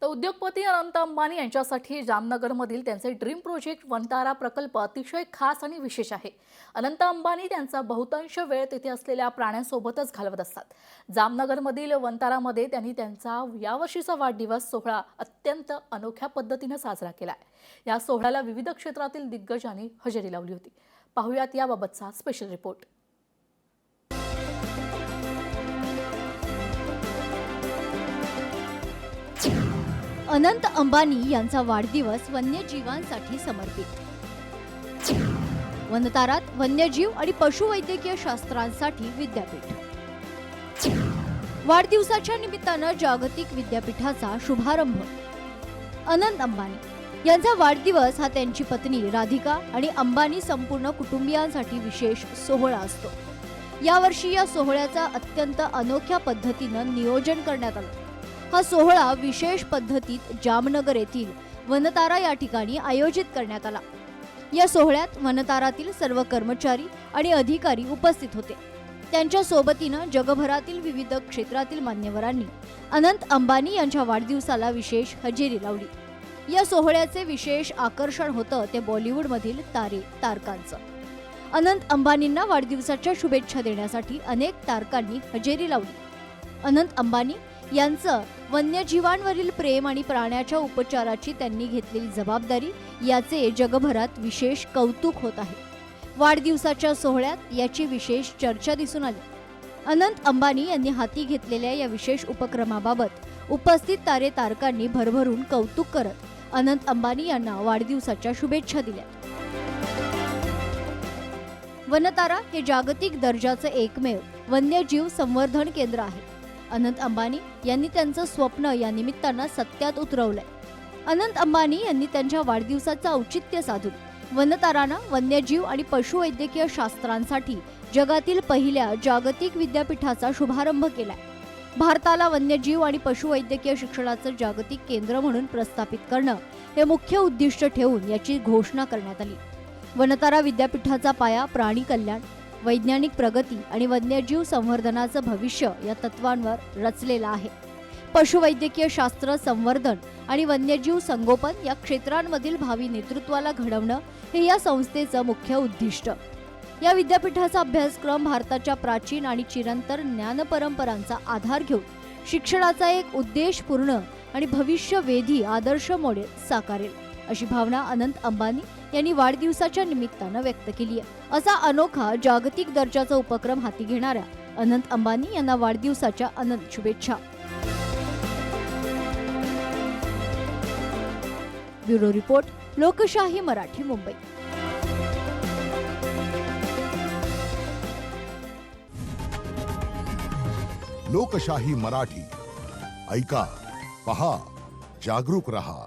तर उद्योगपती अनंत अंबानी यांच्यासाठी जामनगरमधील त्यांचे ड्रीम प्रोजेक्ट वनतारा प्रकल्प अतिशय खास आणि विशेष आहे। अनंत अंबानी त्यांचा बहुतांश वेळ तेथे असलेल्या प्राण्यांसोबतच घालवत असतात। जामनगरमधील वनतारामध्ये त्यांनी त्यांचा यावर्षीचा वाढदिवस सोहळा अत्यंत अनोख्या पद्धतीने साजरा केलाय। या सोहळ्याला विविध क्षेत्रातील दिग्गजांनी हजेरी लावली होती। पाहुयात याबाबतचा स्पेशल रिपोर्ट। अनंत अंबानी यांचा वाढदिवस वन्यजीवांसाठी समर्पित। वनतारात वन्यजीव आणि पशुवैद्यकीय शास्त्रांसाठी विद्यापीठ। वाढदिवसाच्या निमित्तानं जागतिक विद्यापीठाचा शुभारंभ। अनंत अंबानी यांचा वाढदिवस हा त्यांची पत्नी राधिका आणि अंबानी संपूर्ण कुटुंबियांसाठी विशेष सोहळा असतो। यावर्षी या सोहळ्याचा अत्यंत अनोख्या पद्धतीनं नियोजन करण्यात आलं। हा सोहळा विशेष पद्धतीत जामनगर येथील वनतारा या ठिकाणी आयोजित करण्यात आला। या सोहळ्यात वनतारातील सर्व कर्मचारी आणि अधिकारी उपस्थित होते। त्यांच्या सोबतीनं जगभरातील विविध क्षेत्रातील मान्यवरांनी अनंत अंबानी यांच्या वाढदिवसाला विशेष हजेरी लावली। या सोहळ्याचे विशेष आकर्षण होतं ते बॉलिवूडमधील तारकांचं। अनंत अंबानींना वाढदिवसाच्या शुभेच्छा देण्यासाठी अनेक तारकांनी हजेरी लावली। अनंत अंबानी यांचं वन्यजीवांवरील प्रेम आणि प्राण्याच्या उपचाराची त्यांनी घेतलेली जबाबदारी याचे जगभरात विशेष कौतुक होत आहे। वाढदिवसाच्या सोहळ्यात याची विशेष चर्चा दिसून आली। अनंत अंबानी यांनी हाती घेतलेल्या या विशेष उपक्रमाबाबत उपस्थित तारकांनी भरभरून कौतुक करत अनंत अंबानी यांना वाढदिवसाच्या शुभेच्छा दिल्या। वनतारा हे जागतिक दर्जाचे एकमेव वन्यजीव संवर्धन केंद्र आहे। अनंत अंबानी यांनी त्यांचं स्वप्न या निमित्तानं सत्यात उतरवलंय। अनंत अंबानी यांनी त्यांच्या वाढदिवसाचं औचित्य साधून वनतारानं वन्यजीव आणि पशुवैद्यकीय शास्त्रांसाठी जगातील पहिल्या जागतिक विद्यापीठाचा शुभारंभ केलाय। भारताला वन्यजीव आणि पशुवैद्यकीय शिक्षणाचं जागतिक केंद्र म्हणून प्रस्थापित करणं हे मुख्य उद्दिष्ट ठेवून याची घोषणा करण्यात आली। वनतारा विद्यापीठाचा पाया प्राणी कल्याण, वैज्ञानिक प्रगती आणि वन्यजीव संवर्धनाचं भविष्य या तत्वांवर रचलेला आहे। पशुवैद्यकीय शास्त्र संवर्धन आणि वन्यजीव संगोपन या क्षेत्रांमधील भावी नेतृत्वाला घडवणं हे या संस्थेचं मुख्य उद्दिष्ट। या विद्यापीठाचा अभ्यासक्रम भारताच्या प्राचीन आणि चिरंतन ज्ञान परंपरांचा आधार घेऊन शिक्षणाचा एक उद्देशपूर्ण आणि भविष्यवेधी आदर्श मॉडेल साकारेल, अशी भावना अनंत अंबानी यांनी वाढदिवसाच्या निमित्तानं व्यक्त केली आहे। असा अनोखा जागतिक दर्जाचा उपक्रम हाती घेणाऱ्या अनंत अंबानी यांना वाढदिवसाच्या अनंत शुभेच्छा। ब्युरो रिपोर्ट, लोकशाही मराठी, मुंबई। लोकशाही मराठी ऐका, पहा, जागरूक रहा।